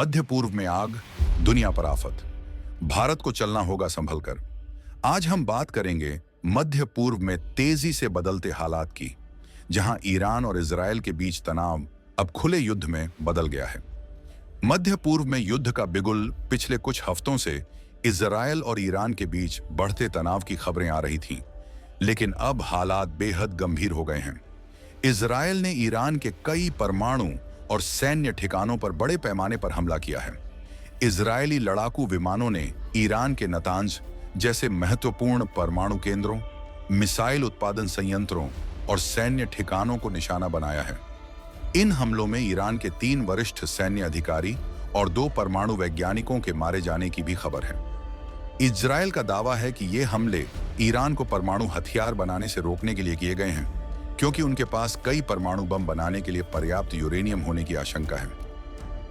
मध्य पूर्व में आग, दुनिया पर आफत। भारत को चलना होगा संभल कर। आज हम बात करेंगे मध्य पूर्व में तेजी से बदलते हालात की, जहां ईरान और इजराइल के बीच तनाव अब खुले युद्ध में बदल गया है। मध्य पूर्व में युद्ध का बिगुल पिछले कुछ हफ्तों से इजराइल और ईरान के बीच बढ़ते तनाव की खबरें आ रही थीं, लेकिन अब हालात बेहद गंभीर हो गए हैं। इजराइल ने ईरान के कई परमाणु और सैन्य ठिकानों पर बड़े पैमाने पर हमला किया है। इजरायली लड़ाकू विमानों ने ईरान के नतांज जैसे महत्वपूर्ण परमाणु केंद्रों, मिसाइल उत्पादन संयंत्रों और सैन्य ठिकानों को निशाना बनाया है। इन हमलों में ईरान के 3 वरिष्ठ सैन्य अधिकारी और 2 परमाणु वैज्ञानिकों के मारे जाने की भी खबर है। इजराइल का दावा है कि ये हमले ईरान को परमाणु हथियार बनाने से रोकने के लिए किए गए हैं, क्योंकि उनके पास कई परमाणु बम बनाने के लिए पर्याप्त यूरेनियम होने की आशंका है।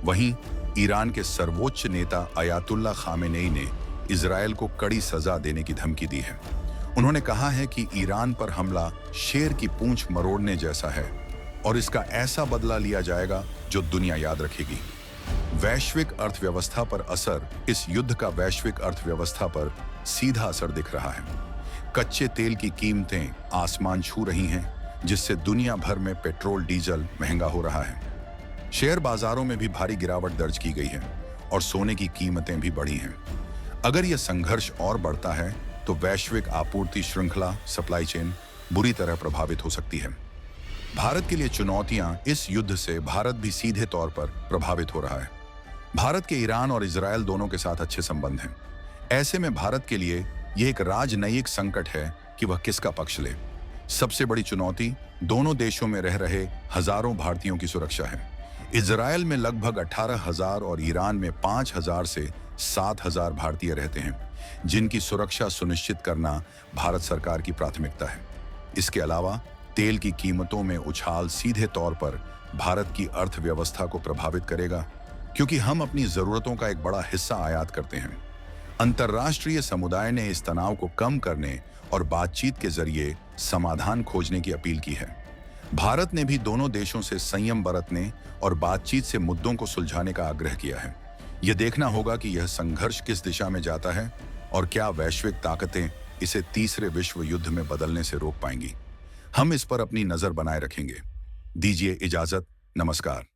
वहीं ईरान के सर्वोच्च नेता अयातुल्ला खामेनेई ने इजराइल को कड़ी सजा देने की धमकी दी है। उन्होंने कहा है कि ईरान पर हमला शेर की पूंछ मरोड़ने जैसा है और इसका ऐसा बदला लिया जाएगा जो दुनिया याद रखेगी। वैश्विक अर्थव्यवस्था पर असर। इस युद्ध का वैश्विक अर्थव्यवस्था पर सीधा असर दिख रहा है। कच्चे तेल की कीमतें आसमान छू रही हैं, जिससे दुनिया भर में पेट्रोल डीजल महंगा हो रहा है। शेयर बाजारों में भी भारी गिरावट दर्ज की गई है और सोने की कीमतें भी बढ़ी हैं। अगर यह संघर्ष और बढ़ता है तो वैश्विक आपूर्ति श्रृंखला सप्लाई चेन बुरी तरह प्रभावित हो सकती है। भारत के लिए चुनौतियां। इस युद्ध से भारत भी सीधे तौर पर प्रभावित हो रहा है। भारत के ईरान और इजराइल दोनों के साथ अच्छे संबंध हैं। ऐसे में भारत के लिए यह एक राजनयिक संकट है कि वह किसका पक्ष ले। सबसे बड़ी चुनौती दोनों देशों में रह रहे हजारों भारतीयों की सुरक्षा है। इजराइल में लगभग 18,000 और ईरान में 5,000 से 7,000 भारतीय रहते हैं, जिनकी सुरक्षा सुनिश्चित करना भारत सरकार की प्राथमिकता है। इसके अलावा तेल की कीमतों में उछाल सीधे तौर पर भारत की अर्थव्यवस्था को प्रभावित करेगा, क्योंकि हम अपनी जरूरतों का एक बड़ा हिस्सा आयात करते हैं। अंतर्राष्ट्रीय समुदाय ने इस तनाव को कम करने और बातचीत के जरिए समाधान खोजने की अपील की है। भारत ने भी दोनों देशों से संयम बरतने और बातचीत से मुद्दों को सुलझाने का आग्रह किया है। यह देखना होगा कि यह संघर्ष किस दिशा में जाता है और क्या वैश्विक ताकतें इसे तीसरे विश्व युद्ध में बदलने से रोक पाएंगी। हम इस पर अपनी नजर बनाए रखेंगे। दीजिए इजाजत। नमस्कार।